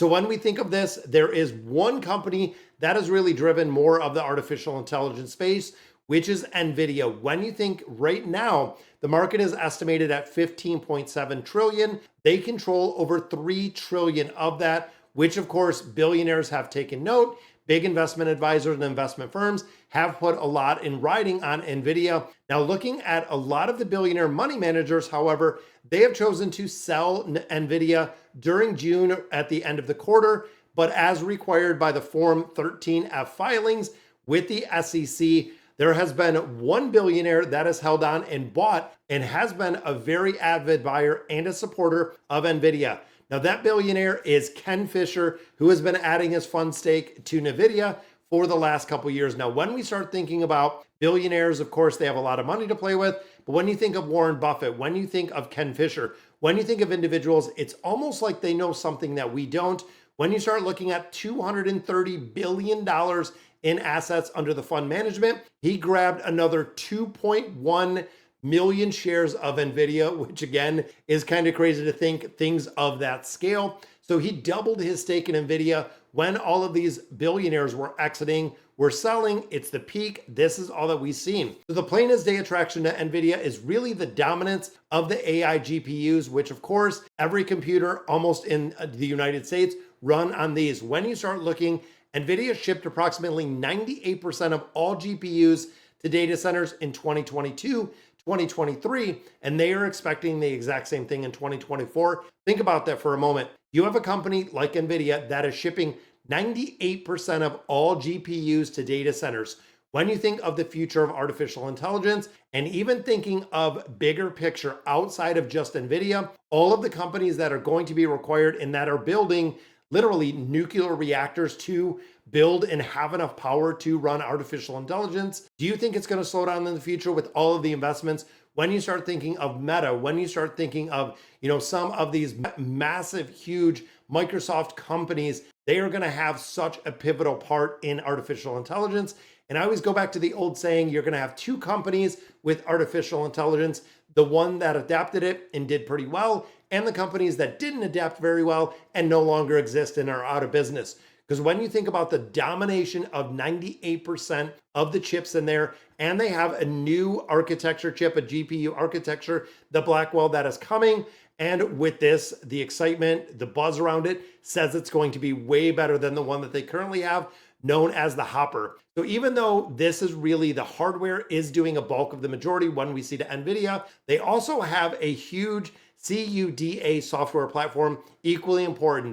So when we think of this, there is one company that has really driven more of the artificial intelligence space, which is Nvidia. When you think right now, the market is estimated at 15.7 trillion. They control over 3 trillion of that, which of course billionaires have taken note. Big investment advisors and investment firms have put a lot in writing on Nvidia. Now, looking at a lot of the billionaire money managers, however, they have chosen to sell Nvidia during June at the end of the quarter, but as required by the Form 13F filings with the SEC, there has been one billionaire that has held on and bought and has been a very avid buyer and a supporter of Nvidia. Now, that billionaire is Ken Fisher, who has been adding his fund stake to Nvidia for the last couple years. Now, when we start thinking about billionaires, of course, they have a lot of money to play with. But when you think of Warren Buffett, when you think of Ken Fisher, when you think of individuals, it's almost like they know something that we don't. When you start looking at $230 billion in assets under the fund management, he grabbed another 2.1 million shares of Nvidia, which again is kind of crazy to think things of that scale. So he doubled his stake in Nvidia when all of these billionaires were exiting, were selling. It's the peak. This is all that we've seen. So the plain as day attraction to Nvidia is really the dominance of the AI GPUs, which of course every computer almost in the United States run on these. When you start looking, Nvidia shipped approximately 98% of all GPUs to data centers in 2022, 2023, and they are expecting the exact same thing in 2024. Think about that for a moment. You have a company like Nvidia that is shipping 98% of all GPUs to data centers. When you think of the future of artificial intelligence and even thinking of bigger picture outside of just Nvidia, all of the companies that are going to be required and that are building literally nuclear reactors to build and have enough power to run artificial intelligence. Do you think it's going to slow down in the future with all of the investments? When you start thinking of Meta, when you start thinking of, some of these massive, huge Microsoft companies, they are going to have such a pivotal part in artificial intelligence. And I always go back to the old saying, you're going to have two companies with artificial intelligence, the one that adapted it and did pretty well, and the companies that didn't adapt very well and no longer exist and are out of business. Because when you think about the domination of 98% of the chips in there, and they have a new architecture chip, a GPU architecture, the Blackwell that is coming. And with this, the excitement, the buzz around it says it's going to be way better than the one that they currently have, known as the Hopper. So even though this is really the hardware is doing a bulk of the majority when we see to Nvidia, they also have a huge CUDA software platform, equally important.